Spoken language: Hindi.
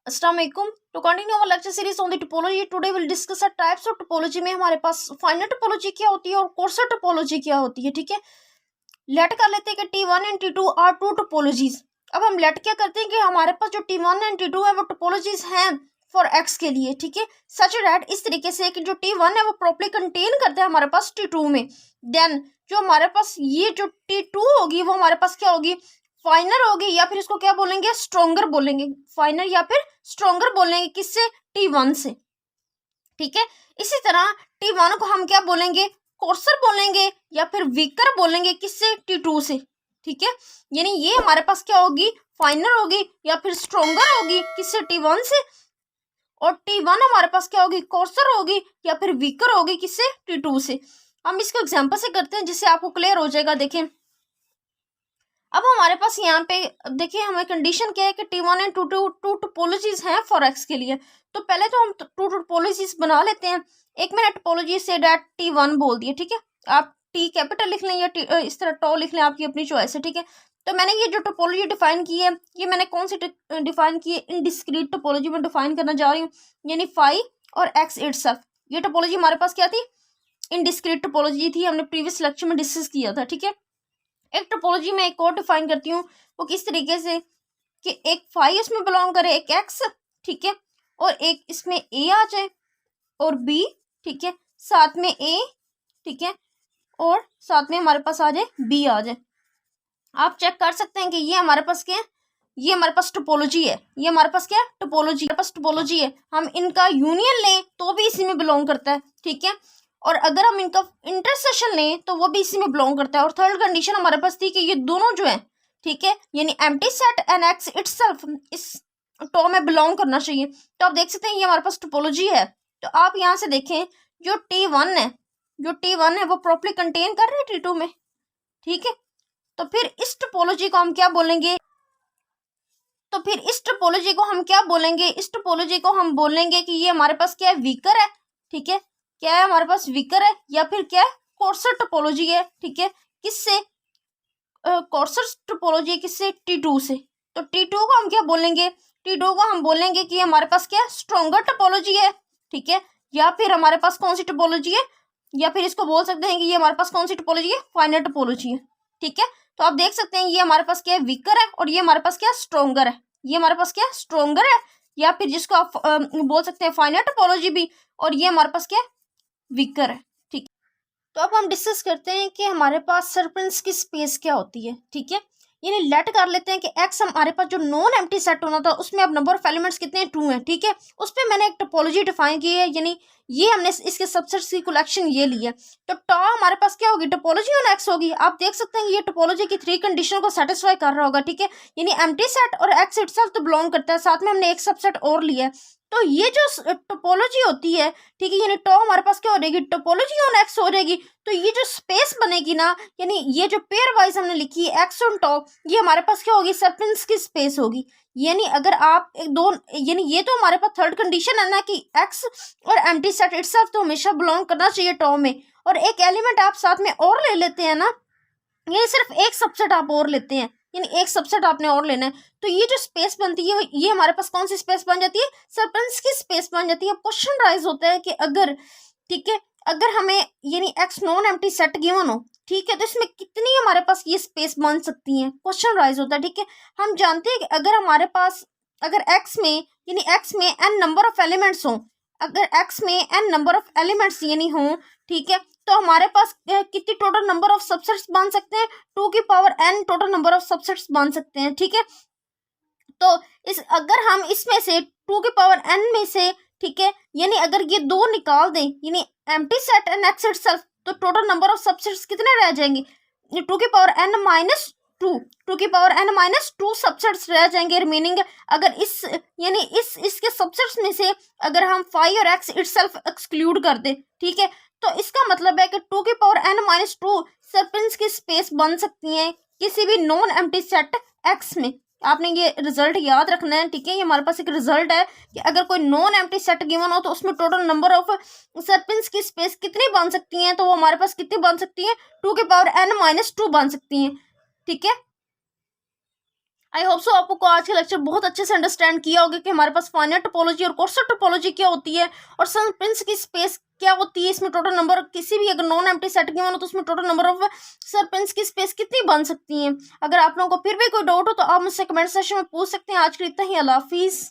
अस्सलाम वालेकुम। To continue our lecture series on the topology, today will discuss the types of topology. में हमारे पास फाइनल टोपोलॉजी क्या होती है और कोर्सर टोपोलॉजी क्या होती है। ठीक है, लेट कर लेते हैं कि T1 and T2 are to topologies. अब हम लेट क्या करते हैं कि हमारे पास जो T1 एंड T2 है वो टोपोलॉजीज हैं फॉर एक्स के लिए। ठीक है, सच दैट इस तरीके से कि जो T1 है वो प्रॉपर्ली कंटेन करता है हमारे पास T2 में। देन जो हमारे पास ये जो T2 होगी वो हमारे पास क्या होगी, फाइनल होगी, या फिर इसको क्या बोलेंगे, स्ट्रोंगर बोलेंगे। फाइनल या फिर स्ट्रोंगर बोलेंगे किससे, T1 से। ठीक है, इसी तरह T1 को हम क्या बोलेंगे, कोर्सर बोलेंगे, या फिर वीकर बोलेंगे किससे, T2 से। ठीक है, यानी ये हमारे पास क्या होगी, फाइनल होगी या फिर स्ट्रोंगर होगी किससे, T1 से। और T1 हमारे पास क्या होगी, कोर्सर होगी या फिर वीकर होगी किससे, T2 से। हम इसको एग्जांपल से करते हैं जिससे आपको क्लियर हो जाएगा। देखें, अब हमारे पास यहाँ पे देखिए हमें कंडीशन क्या है कि T1 एंड टू टोपोलॉजीज हैं फॉर एक्स के लिए। तो पहले तो हम टू टोपोलॉजीज बना लेते हैं। एक मैंने टोपोलॉजी से डैट T1 बोल दिया। ठीक है, आप टी कैपिटल लिख लें या इस तरह टॉ लिख लें, आपकी अपनी चॉइस है। ठीक है, तो मैंने ये जो टोपोलॉजी डिफाइन की है, ये मैंने कौन सी डिफाइन की है, इनडिस्क्रीट टोपोलॉजी में डिफाइन करना जा रही हूँ, यानी फाई और एक्स इटसेल्फ। ये टोपोलॉजी हमारे पास क्या थी, इनडिस्क्रीट टोपोलॉजी थी, हमने प्रीवियस लेक्चर में डिस्कस किया था। ठीक है, एक टोपोलॉजी में एक और डिफाइन करती हूँ, वो किस तरीके से कि एक फाई इसमें बिलोंग करे, एक एक्स, ठीक है, और एक इसमें ए आ जाए और बी, ठीक है, साथ में ए, ठीक है, और साथ में हमारे पास आ जाए बी आ जाए। आप चेक कर सकते हैं कि ये हमारे पास क्या है, ये हमारे पास टोपोलॉजी है, ये हमारे पास क्या है, टोपोलॉजी, हमारे पास टोपोलॉजी है। हम इनका यूनियन लें तो भी इसी में बिलोंग करता है। ठीक है, और अगर हम इनका इंटरसेक्शन लें तो वो भी इसी में बिलोंग करता है। और थर्ड कंडीशन हमारे पास थी कि ये दोनों जो है, ठीक है, यानी empty set and x itself इस टॉ में बिलोंग करना चाहिए। तो आप देख सकते हैं ये हमारे पास टोपोलॉजी है। तो आप यहाँ से देखें, जो T1 है, जो T1 है वो प्रॉपर्ली कंटेन कर रहे हैं T2 में। ठीक है, तो फिर इस टोपोलॉजी को हम क्या बोलेंगे, तो फिर इस टोपोलॉजी को हम क्या बोलेंगे, इस टोपोलॉजी को हम बोलेंगे कि ये हमारे पास क्या है, वीकर है। ठीक है, क्या है हमारे पास, वीकर है, या फिर क्या है, कोर्सर टोपोलॉजी है। ठीक है, किससे, कोर्सर टोपोलॉजी है किससे, T2 से। तो T2 को हम क्या बोलेंगे, T2 को हम बोलेंगे कि हमारे पास क्या है, स्ट्रोंगर टोपोलॉजी है। ठीक है, या फिर हमारे पास कौन सी टोपोलॉजी है, या फिर इसको बोल सकते हैं कि ये हमारे पास कौन सी टोपोलॉजी है, फाइनल टोपोलॉजी है। ठीक है, तो आप देख सकते हैं ये हमारे पास क्या है, वीकर है, और ये हमारे पास क्या है, स्ट्रोंगर है। ये हमारे पास क्या है, स्ट्रोंगर है, या फिर जिसको आप बोल सकते हैं फाइनल टोपोलॉजी भी, और ये हमारे पास क्या है, वीकर है। ठीक है, तो अब हम डिस्कस करते हैं कि हमारे पास सर्पेंस की स्पेस क्या होती है। ठीक है, यानी लेट कर लेते हैं कि एक्स हमारे पास जो नॉन एम्प्टी सेट होना था उसमें अब नंबर ऑफ एलिमेंट्स कितने हैं, 2 हैं। ठीक है, उस पर मैंने एक टोपोलॉजी डिफाइन की है, यानी ये हमने इसके सबसेट्स की कलेक्शन ये ली है। तो टॉ हमारे पास क्या होगी, टोपोलॉजी ऑन एक्स होगी। आप देख सकते हैं ये टोपोलॉजी की 3 कंडीशन को सेटिस्फाई कर रहा होगा। ठीक है, यानी एम्प्टी सेट और एक्स इटसेल्फ तो बिलोंग करता है, साथ में हमने एक सबसेट और लिया है। तो ये जो टोपोलॉजी होती है, ठीक है, यानी टॉ हमारे पास क्या हो जाएगी, टोपोलॉजी ऑन एक्स हो जाएगी। तो ये जो स्पेस बनेगी ना, यानी ये जो पेयर वाइज हमने लिखी है एक्स ऑन टॉ, ये हमारे पास क्या होगी, सर्पेंस की स्पेस होगी। यानी अगर आप एक दो, यानी ये तो हमारे पास थर्ड कंडीशन है ना कि एक्स और एम्प्टी सेट इटसेल्फ तो हमेशा बिलोंग करना चाहिए टॉ में, और एक एलिमेंट आप साथ में और ले लेते हैं ना, ये सिर्फ एक सबसेट आप और लेते हैं, यानी एक सबसेट आपने और लेना है। तो ये जो स्पेस बनती है ये हमारे पास कौन सी स्पेस बन जाती है, सर्पेंस की स्पेस बन जाती है। क्वेश्चन राइज होता है कि अगर, ठीक है, अगर हमें यानी x non empty set given हो, ठीक है, तो इसमें कितनी हमारे पास ये स्पेस बन सकती है, क्वेश्चन राइज होता है। ठीक है, हम जानते हैं कि अगर हमारे पास, अगर एक्स में, यानी एक्स में n नंबर ऑफ एलिमेंट्स हों, अगर एक्स में n नंबर ऑफ एलिमेंट्स यानी हों, ठीक है, तो हमारे पास कितनी टोटल नंबर ऑफ सबसेट्स बन सकते हैं, 2 की power n total number of subsets बन सकते हैं। ठीक है, तो इस अगर हम इसमें से 2 की पावर n में से, ठीक है, यानी अगर ये 2 निकाल दें, यानी empty set and x itself, तो टोटल नंबर ऑफ सबसेट्स कितने रह जाएंगे, 2 की पावर n माइनस 2 की पावर n माइनस 2 सबसेट्स रह जाएंगे रिमेनिंग। अगर इस, यानी इसके सबसेट्स में से अगर हम फाई और एक्स इटसेल्फ एक्सक्लूड कर दे, ठीक है, तो इसका मतलब है कि 2 की पावर n माइनस 2 सर्पेंस की स्पेस बन सकती हैं किसी भी नॉन एम्प्टी सेट एक्स में। आपने ये रिजल्ट याद रखना है। ठीक है, ये हमारे पास एक रिजल्ट है कि अगर कोई नॉन एम्प्टी सेट गिवन हो तो उसमें टोटल नंबर ऑफ सर्पेंस की स्पेस कितनी बन सकती हैं, तो वो हमारे पास कितनी बन सकती है, 2 की पावर n माइनस 2 बन सकती हैं। ठीक है, आई होप सो आपको आज का लेक्चर बहुत अच्छे से अंडरस्टैंड किया होगा कि हमारे पास फाइनाइट टोपोलॉजी और कोर्सर टोपोलॉजी क्या होती है और सरपिंस की स्पेस क्या होती है। इसमें टोटल नंबर किसी भी अगर नॉन एम्प्टी सेट गिवन हो तो उसमें टोटल नंबर ऑफ सरपिंस की स्पेस कितनी बन सकती है। अगर आप लोगों को फिर भी कोई डाउट हो तो आप मुझसे कमेंट सेक्शन में पूछ सकते हैं। आज के लिए इतना ही, अल्लाह हाफिज़।